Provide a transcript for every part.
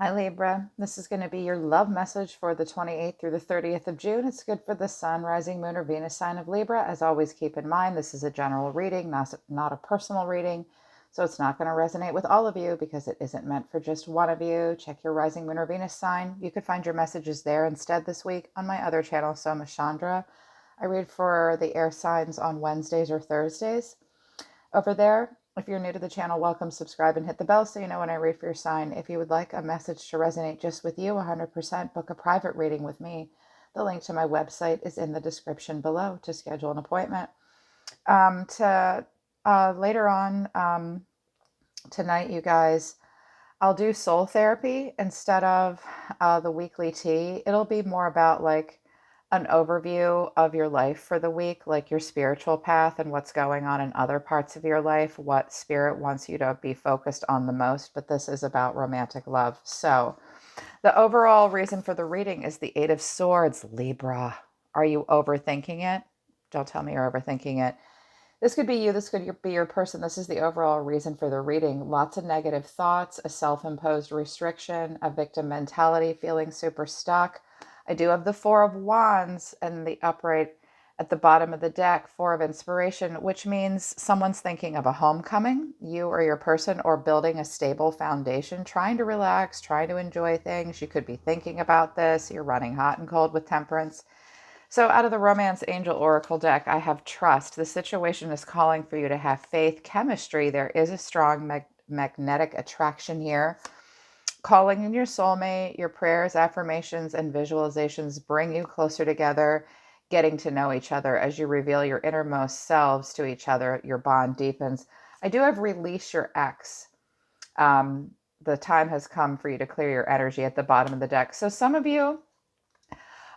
Hi Libra, this is going to be your love message for the 28th through the 30th of June. It's good for the Sun, Rising Moon, or Venus sign of Libra. As always, keep in mind this is a general reading, not a personal reading, so it's not going to resonate with all of you because it isn't meant for just one of you. Check your Rising Moon or Venus sign. You could find your messages there instead this week on my other channel, Soma Chandra. I read for the air signs on Wednesdays or Thursdays over there. If you're new to the channel, welcome, subscribe, and hit the bell so you know when I read for your sign. If you would like a message to resonate just with you, 100% book a private reading with me. The link to my website is in the description below to schedule an appointment. Later on tonight, you guys, I'll do soul therapy instead of the weekly tea. It'll be more about like an overview of your life for the week, like your spiritual path and what's going on in other parts of your life, what spirit wants you to be focused on the most. But this is about romantic love. So the overall reason for the reading is the Eight of Swords. Libra, are you overthinking it? Don't tell me you're overthinking it. This could be you. This could be your person. This is the overall reason for the reading. Lots of negative thoughts, a self-imposed restriction, a victim mentality, feeling super stuck. I do have the Four of Wands and the upright at the bottom of the deck, Four of Inspiration, which means someone's thinking of a homecoming, you or your person, or building a stable foundation, trying to relax, trying to enjoy things. You could be thinking about this. You're running hot and cold with Temperance. So out of the Romance Angel Oracle deck, I have trust. The situation is calling for you to have faith, chemistry. There is a strong magnetic attraction here. Calling in your soulmate, your prayers, affirmations, and visualizations bring you closer together, getting to know each other as you reveal your innermost selves to each other. Your bond deepens. I do have release your ex. The time has come for you to clear your energy at the bottom of the deck. So some of you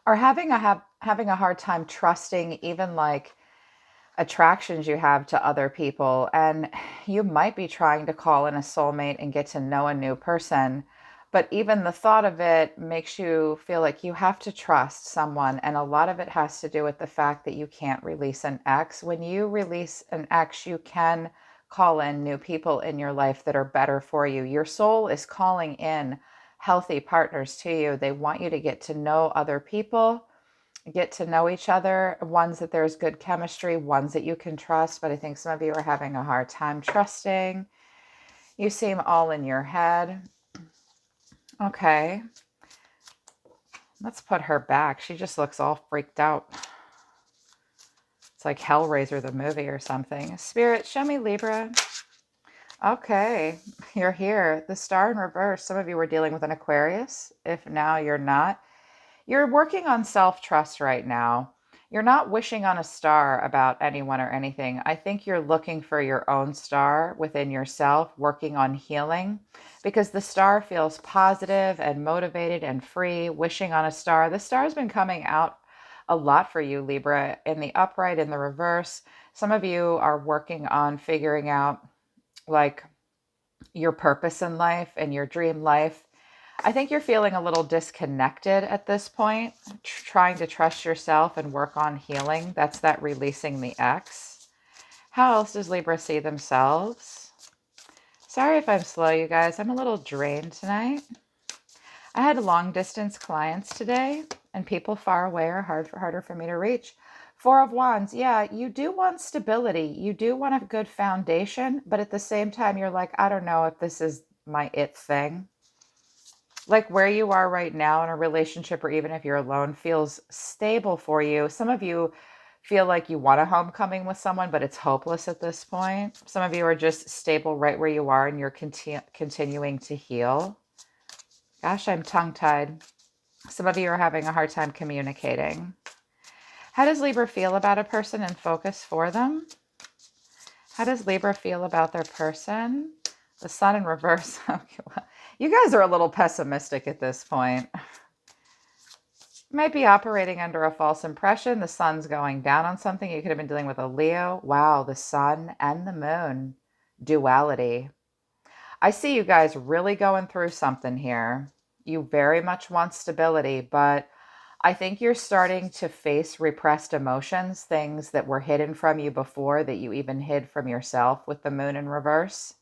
are having a hard time trusting even like attractions you have to other people, and you might be trying to call in a soulmate and get to know a new person, but even the thought of it makes you feel like you have to trust someone, and a lot of it has to do with the fact that you can't release an ex. When you release an ex, you can call in new people in your life that are better for you. Your soul is calling in healthy partners to you. They want you to get to know other people, get to know each other, ones that there's good chemistry, ones that you can trust. But I think some of you are having a hard time trusting. You seem all in your head. Okay. Let's put her back. She just looks all freaked out. It's like Hellraiser, the movie or something. Spirit, show me Libra. Okay, you're here. The star in reverse. Some of you were dealing with an Aquarius. If now you're not. You're working on self-trust right now. You're not wishing on a star about anyone or anything. I think you're looking for your own star within yourself, working on healing, because the star feels positive and motivated and free, wishing on a star. The star's been coming out a lot for you, Libra, in the upright, in the reverse. Some of you are working on figuring out like your purpose in life and your dream life. I think you're feeling a little disconnected at this point, trying to trust yourself and work on healing. That's that releasing the ex. How else does Libra see themselves? Sorry if I'm slow, you guys. I'm a little drained tonight. I had long distance clients today, and people far away are harder for me to reach. Four of Wands. Yeah, you do want stability. You do want a good foundation, but at the same time, you're like, I don't know if this is my it thing. Like where you are right now in a relationship, or even if you're alone, feels stable for you. Some of you feel like you want a homecoming with someone, but it's hopeless at this point. Some of you are just stable right where you are, and you're continuing to heal. Gosh, I'm tongue-tied. Some of you are having a hard time communicating. How does Libra feel about a person and focus for them? How does Libra feel about their person? The sun in reverse. Okay, well, you guys are a little pessimistic at this point. You might be operating under a false impression. The sun's going down on something. You could have been dealing with a Leo. Wow, the sun and the moon. Duality. I see you guys really going through something here. You very much want stability, but I think you're starting to face repressed emotions, things that were hidden from you before that you even hid from yourself with the moon in reverse.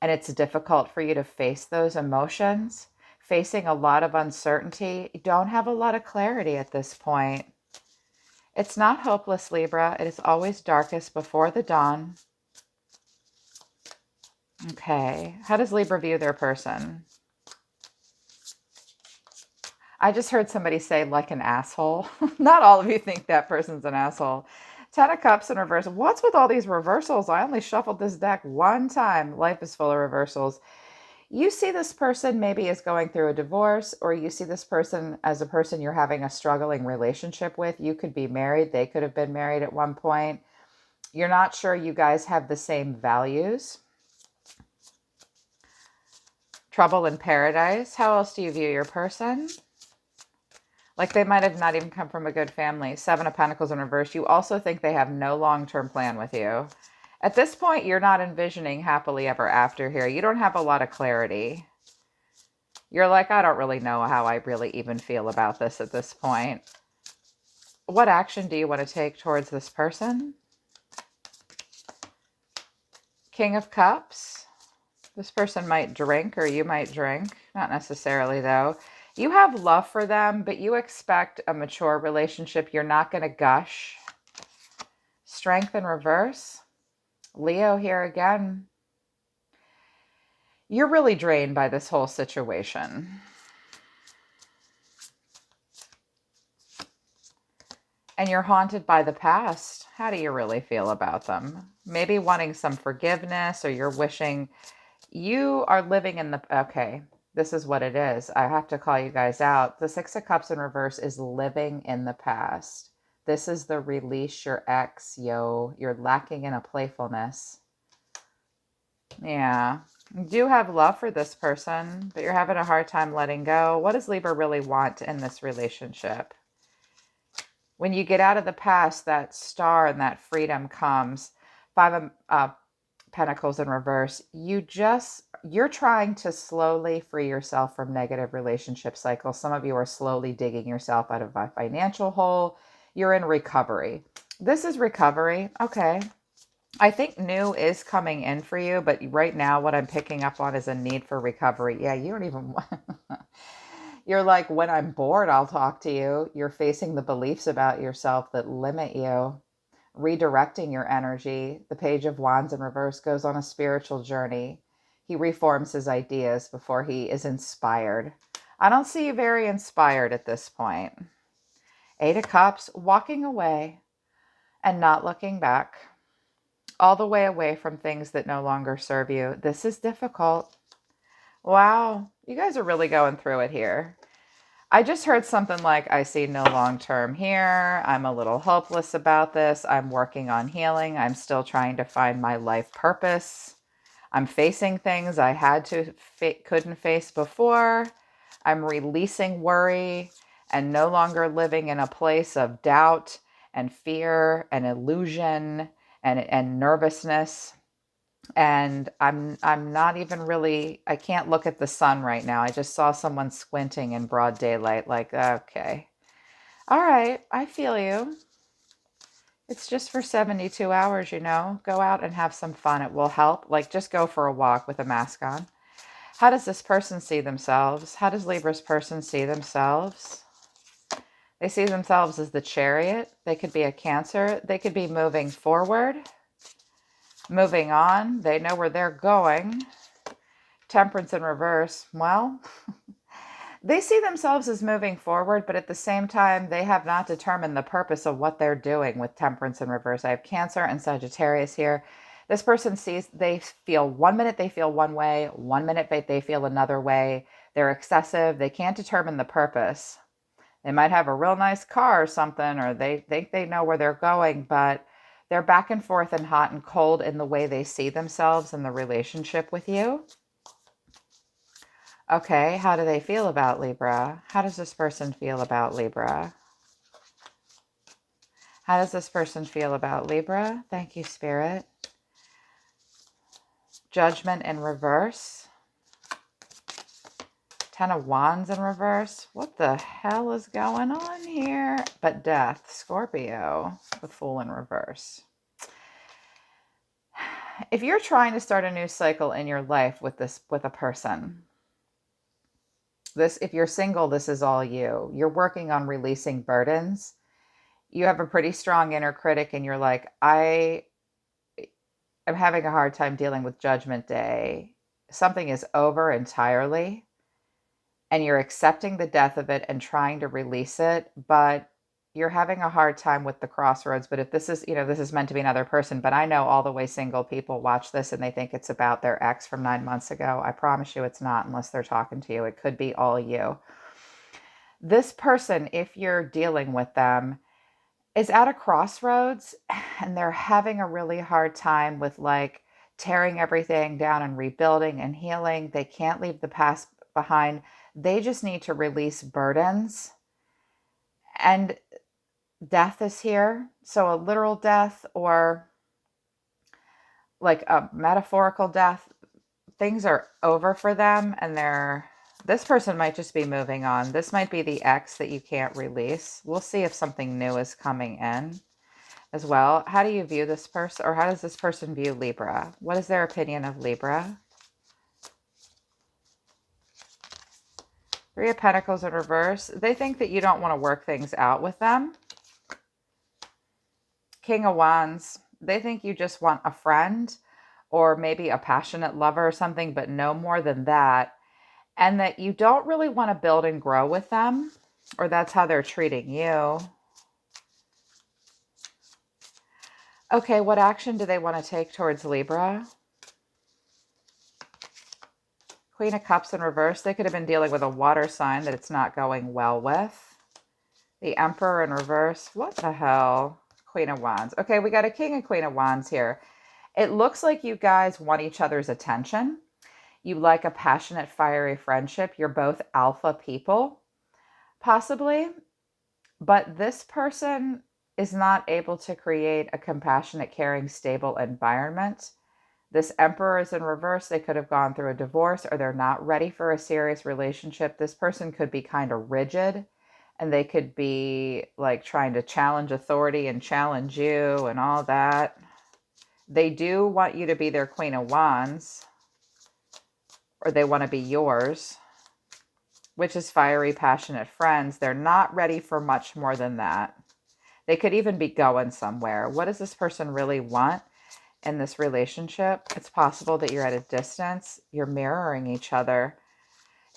And it's difficult for you to face those emotions. facing a lot of uncertainty. You don't have a lot of clarity at this point. It's not hopeless, Libra. It is always darkest before the dawn. Okay. How does Libra view their person? I just heard somebody say like an asshole. Not all of you think that person's an asshole. Ten of Cups in reverse. What's with all these reversals? I only shuffled this deck one time. Life is full of reversals. You see this person maybe is going through a divorce, or you see this person as a person you're having a struggling relationship with. You could be married. They could have been married at one point. You're not sure you guys have the same values. Trouble in paradise. How else do you view your person? Like they might have not even come from a good family. Seven of Pentacles in reverse. You also think they have no long-term plan with you. At this point, you're not envisioning happily ever after here. You don't have a lot of clarity. You're like, I don't really know how I really even feel about this at this point. What action do you want to take towards this person? King of Cups. This person might drink or you might drink. Not necessarily, though. You have love for them, but you expect a mature relationship. You're not going to gush. Strength in reverse. Leo here again. You're really drained by this whole situation. And you're haunted by the past. How do you really feel about them? Maybe wanting some forgiveness, or you're wishing you are living in the... Okay, this is what it is. I have to call you guys out. The Six of Cups in reverse is living in the past. This is the release your ex, yo. You're lacking in a playfulness. Yeah. You do have love for this person, but you're having a hard time letting go. What does Libra really want in this relationship? When you get out of the past, that star and that freedom comes. Five of Pentacles in reverse. You're trying to slowly free yourself from negative relationship cycles. Some of you are slowly digging yourself out of a financial hole. You're in recovery. This is recovery. Okay. I think new is coming in for you, but right now what I'm picking up on is a need for recovery. Yeah, you don't even You're like, when I'm bored, I'll talk to you. You're facing the beliefs about yourself that limit you. Redirecting your energy. The Page of Wands in reverse goes on a spiritual journey. He reforms his ideas before he is inspired. I don't see you very inspired at this point. Eight of Cups, walking away and not looking back. All the way away from things that no longer serve you. This is difficult. Wow, you guys are really going through it here. I just heard something like, I see no long-term here. I'm a little hopeless about this. I'm working on healing. I'm still trying to find my life purpose. I'm facing things I couldn't face before. I'm releasing worry and no longer living in a place of doubt and fear and illusion and nervousness. And I'm not even really, I can't look at the sun right now. I just saw someone squinting in broad daylight, like, okay. All right, I feel you. It's just for 72 hours, you know. Go out and have some fun. It will help. Like, just go for a walk with a mask on. How does this person see themselves? How does Libra's person see themselves? They see themselves as the Chariot. They could be a Cancer. They could be moving forward. Moving on, they know where they're going. Temperance in reverse. Well, they see themselves as moving forward, but at the same time, they have not determined the purpose of what they're doing with Temperance in reverse. I have Cancer and Sagittarius here. This person sees, they feel 1 minute they feel one way, 1 minute they feel another way. They're excessive. They can't determine the purpose. They might have a real nice car or something, or they think they know where they're going, but they're back and forth and hot and cold in the way they see themselves in the relationship with you. Okay, how do they feel about Libra? How does this person feel about Libra? How does this person feel about Libra? Thank you, Spirit. Judgment in reverse. Ten of Wands in reverse. What the hell is going on here? But Death, Scorpio, the Fool in reverse. If you're trying to start a new cycle in your life with a person, This, if you're single, this is all you. You're working on releasing burdens. You have a pretty strong inner critic, and you're like, I am having a hard time dealing with Judgment Day. Something is over entirely, and you're accepting the death of it and trying to release it, but you're having a hard time with the crossroads. But if this is, this is meant to be another person, but I know all the way single people watch this and they think it's about their ex from 9 months ago. I promise you it's not, unless they're talking to you. It could be all you. This person, if you're dealing with them, is at a crossroads, and they're having a really hard time with like tearing everything down and rebuilding and healing. They can't leave the past behind. They just need to release burdens. And death is here. So a literal death or like a metaphorical death. Things are over for them, and this person might just be moving on. This might be the ex that you can't release. We'll see if something new is coming in as well. How do you view this person, or how does this person view Libra? What is their opinion of Libra? Three of Pentacles in reverse. They think that you don't want to work things out with them. King of Wands. They think you just want a friend or maybe a passionate lover or something, but no more than that. And that you don't really want to build and grow with them, or that's how they're treating you. Okay, what action do they want to take towards Libra? Queen of Cups in reverse. They could have been dealing with a water sign that it's not going well with. The Emperor in reverse. What the hell? Queen of Wands. Okay, we got a King and Queen of Wands here. It looks like you guys want each other's attention. You like a passionate, fiery friendship. You're both alpha people, possibly. But this person is not able to create a compassionate, caring, stable environment. This Emperor is in reverse. They could have gone through a divorce, or they're not ready for a serious relationship. This person could be kind of rigid, and they could be like trying to challenge authority and challenge you and all that. They do want you to be their Queen of Wands, or they want to be yours, which is fiery, passionate friends. They're not ready for much more than that. They could even be going somewhere. What does this person really want in this relationship? It's possible that you're at a distance. You're mirroring each other.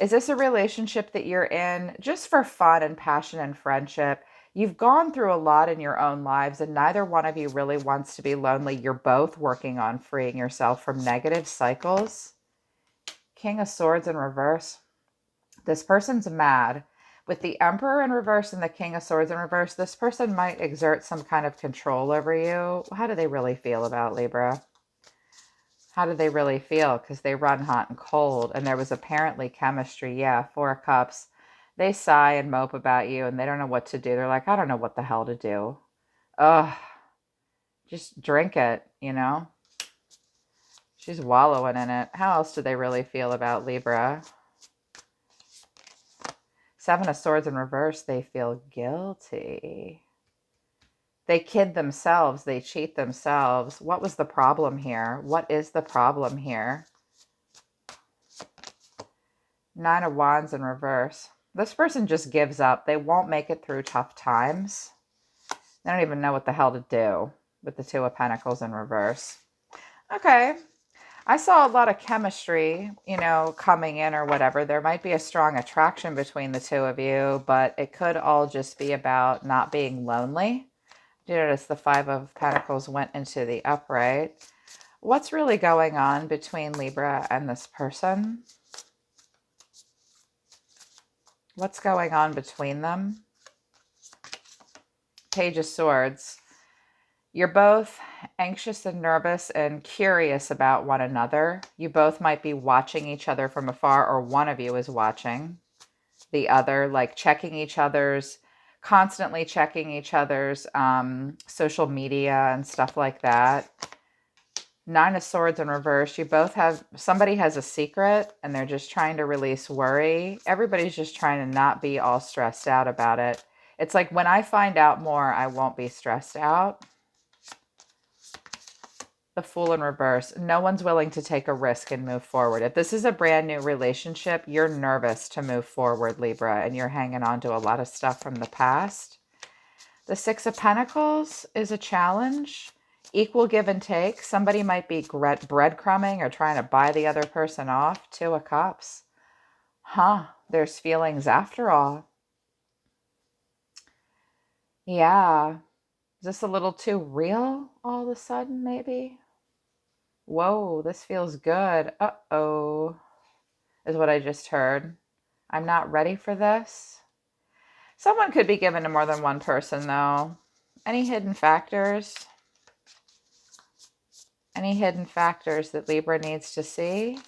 Is this a relationship that you're in just for fun and passion and friendship? You've gone through a lot in your own lives, and neither one of you really wants to be lonely. You're both working on freeing yourself from negative cycles. King of Swords in reverse. This person's mad. With the Emperor in reverse and the King of Swords in reverse, this person might exert some kind of control over you. How do they really feel about Libra? How do they really feel? Because they run hot and cold, and there was apparently chemistry. Yeah, Four of Cups. They sigh and mope about you, and they don't know what to do. They're like, I don't know what the hell to do. Ugh, just drink it, She's wallowing in it. How else do they really feel about Libra? Seven of Swords in reverse. They feel guilty. They kid themselves. They cheat themselves. What was the problem here? What is the problem here? Nine of Wands in reverse. This person just gives up. They won't make it through tough times. They don't even know what the hell to do with the Two of Pentacles in reverse. Okay. I saw a lot of chemistry, coming in or whatever. There might be a strong attraction between the two of you, but it could all just be about not being lonely. You notice the Five of Pentacles went into the upright. What's really going on between Libra and this person? What's going on between them? Page of Swords. You're both anxious and nervous and curious about one another. You both might be watching each other from afar, or one of you is watching the other, like constantly checking each other's social media and stuff like that. Nine of Swords in reverse. Somebody has a secret and they're just trying to release worry. Everybody's just trying to not be all stressed out about it. It's like, when I find out more, I won't be stressed out. The Fool in reverse. No one's willing to take a risk and move forward. If this is a brand new relationship, you're nervous to move forward, Libra, and you're hanging on to a lot of stuff from the past. The Six of Pentacles is a challenge. Equal give and take. Somebody might be breadcrumbing or trying to buy the other person off. Two of Cups. There's feelings after all. Yeah. Is this a little too real all of a sudden, maybe? Whoa, this feels good. Uh-oh, is what I just heard. I'm not ready for this. Someone could be given to more than one person, though. Any hidden factors? Any hidden factors that Libra needs to see?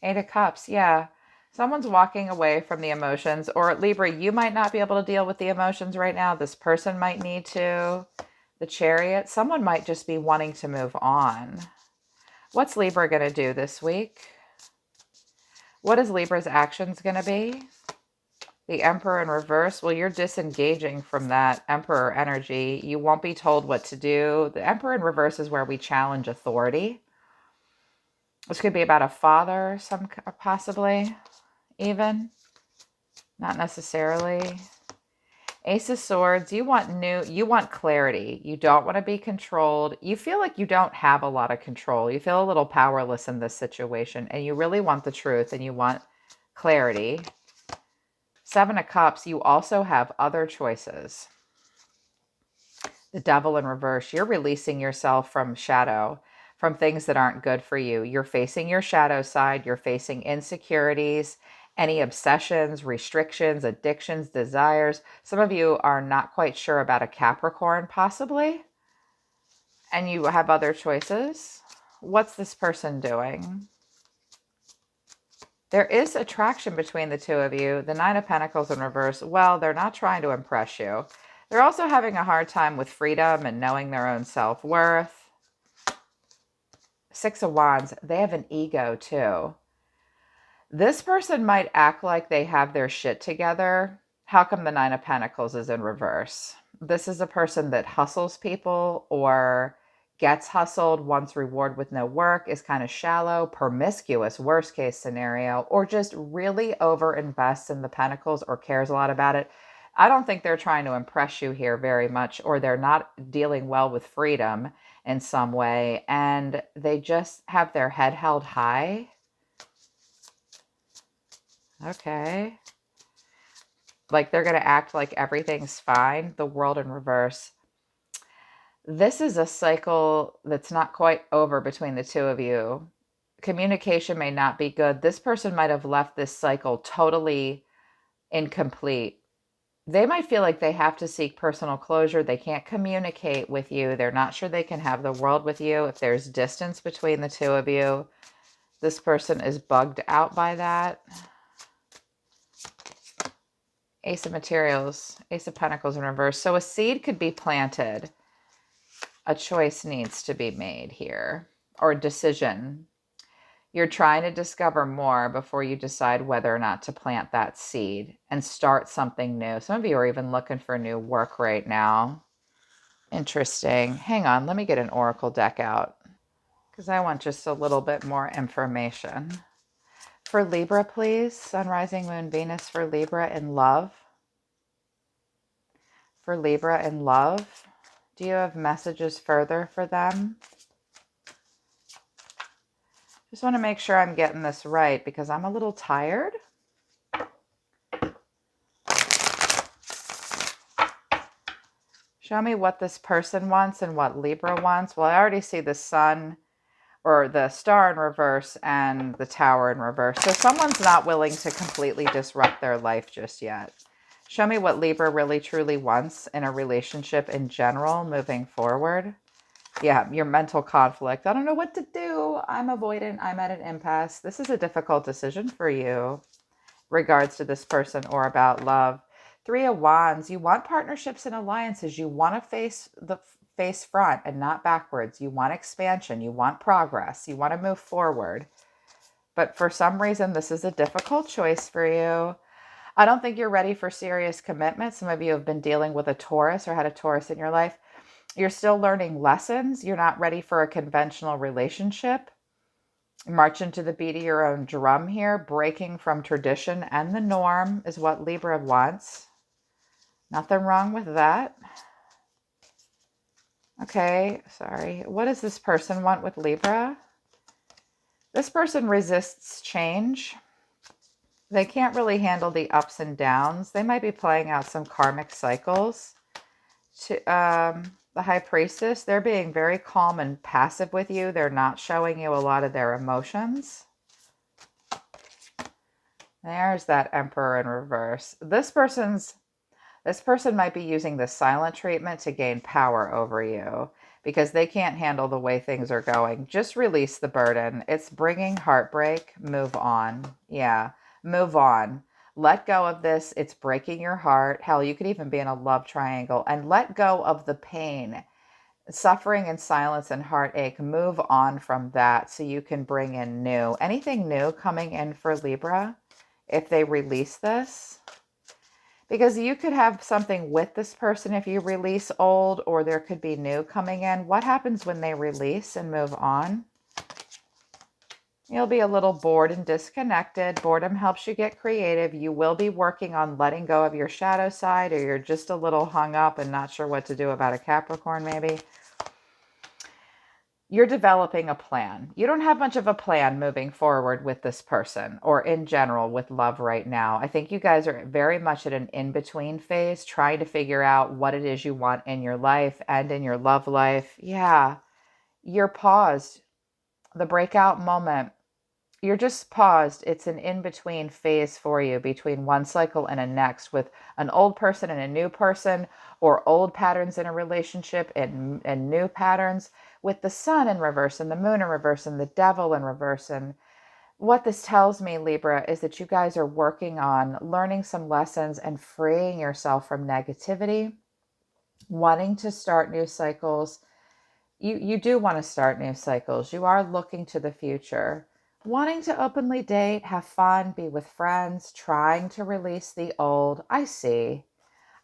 Eight of Cups, yeah. Someone's walking away from the emotions, or Libra, you might not be able to deal with the emotions right now. This person might need to. The Chariot, someone might just be wanting to move on. What's Libra going to do this week? What is Libra's actions going to be? The Emperor in reverse. Well, you're disengaging from that Emperor energy. You won't be told what to do. The Emperor in reverse is where we challenge authority. This could be about a father, possibly, even. Not necessarily. Ace of Swords, you want clarity. You don't want to be controlled. You feel like you don't have a lot of control. You feel a little powerless in this situation, and you really want the truth, and you want clarity. Seven of Cups, you also have other choices. The Devil in reverse, you're releasing yourself from shadow, from things that aren't good for you. You're facing your shadow side. You're facing insecurities, any obsessions, restrictions, addictions, desires. Some of you are not quite sure about a Capricorn, possibly, and you have other choices. What's this person doing? There is attraction between the two of you. The Nine of Pentacles in reverse, well, they're not trying to impress you. They're also having a hard time with freedom and knowing their own self-worth. Six of Wands, they have an ego too. This person might act like they have their shit together. How come the Nine of Pentacles is in reverse? This is a person that hustles people or gets hustled, wants reward with no work, is kind of shallow, promiscuous, worst case scenario, or just really over-invests in the Pentacles or cares a lot about it. I don't think they're trying to impress you here very much, or they're not dealing well with freedom in some way, and they just have their head held high. Okay. Like they're going to act like everything's fine. The World in reverse. This is a cycle that's not quite over between the two of you. Communication may not be good. This person might have left this cycle totally incomplete. They might feel like they have to seek personal closure. They can't communicate with you. They're not sure they can have the world with you. If there's distance between the two of you, this person is bugged out by that. Ace of Materials, Ace of Pentacles in reverse. So a seed could be planted. A choice needs to be made here, or a decision. You're trying to discover more before you decide whether or not to plant that seed and start something new. Some of you are even looking for new work right now. Interesting. Hang on, let me get an oracle deck out because I want just a little bit more information. For Libra, please. Sun, Rising, Moon, Venus for Libra in love. For Libra in love. Do you have messages further for them? Just want to make sure I'm getting this right because I'm a little tired. Show me what this person wants and what Libra wants. Well, I already see the sun or the star in reverse and the tower in reverse. So someone's not willing to completely disrupt their life just yet. Show me what Libra really truly wants in a relationship in general moving forward. Yeah, your mental conflict. I don't know what to do. I'm avoidant. I'm at an impasse. This is a difficult decision for you regards to this person or about love. Three of Wands. You want partnerships and alliances. You want to face front and not backwards. You want expansion. You want progress. You want to move forward. But for some reason, this is a difficult choice for you. I don't think you're ready for serious commitment. Some of you have been dealing with a Taurus or had a Taurus in your life. You're still learning lessons. You're not ready for a conventional relationship. Marching to the beat of your own drum here, breaking from tradition and the norm is what Libra wants. Nothing wrong with that. Okay, sorry. What does this person want with Libra? This person resists change. They can't really handle the ups and downs. They might be playing out some karmic cycles. The High Priestess, they're being very calm and passive with you. They're not showing you a lot of their emotions. There's that Emperor in reverse. This person might be using the silent treatment to gain power over you because they can't handle the way things are going. Just release the burden. It's bringing heartbreak. Move on. Yeah, move on. Let go of this. It's breaking your heart. Hell, you could even be in a love triangle, and let go of the pain, suffering and silence and heartache. Move on from that so you can bring in new. Anything new coming in for Libra if they release this? Because you could have something with this person if you release old, or there could be new coming in. What happens when they release and move on? You'll be a little bored and disconnected. Boredom helps you get creative. You will be working on letting go of your shadow side, or you're just a little hung up and not sure what to do about a Capricorn maybe. You're developing a plan. You don't have much of a plan moving forward with this person or in general with love right now. I think you guys are very much at an in-between phase, trying to figure out what it is you want in your life and in your love life. Yeah, you're paused. The breakout moment, you're just paused. It's an in-between phase for you between one cycle and a next, with an old person and a new person, or old patterns in a relationship and new patterns, with the sun in reverse and the moon in reverse and the devil in reverse. And what this tells me, Libra, is that you guys are working on learning some lessons and freeing yourself from negativity, wanting to start new cycles. You do want to start new cycles. You are looking to the future, wanting to openly date, have fun, be with friends, trying to release the old. I see.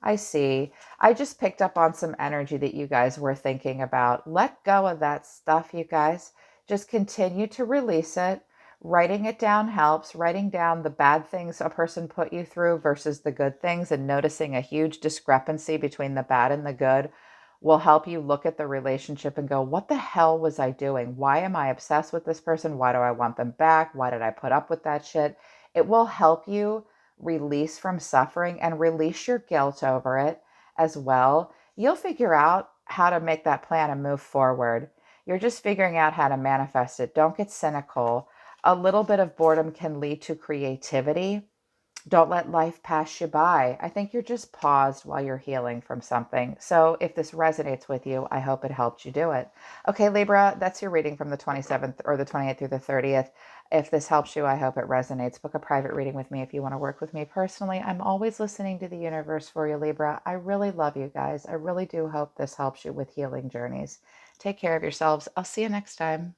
I see. I just picked up on some energy that you guys were thinking about. Let go of that stuff, you guys. Just continue to release it. Writing it down helps. Writing down the bad things a person put you through versus the good things, and noticing a huge discrepancy between the bad and the good will help you look at the relationship and go, what the hell was I doing? Why am I obsessed with this person? Why do I want them back? Why did I put up with that shit? It will help you release from suffering and release your guilt over it as well. You'll figure out how to make that plan and move forward. You're just figuring out how to manifest it. Don't get cynical. A little bit of boredom can lead to creativity. Don't let life pass you by. I think you're just paused while you're healing from something. So if this resonates with you, I hope it helped you do it. Okay, Libra, that's your reading from the 27th or the 28th through the 30th. If this helps you, I hope it resonates. Book a private reading with me if you want to work with me personally. I'm always listening to the universe for you, Libra. I really love you guys. I really do hope this helps you with healing journeys. Take care of yourselves. I'll see you next time.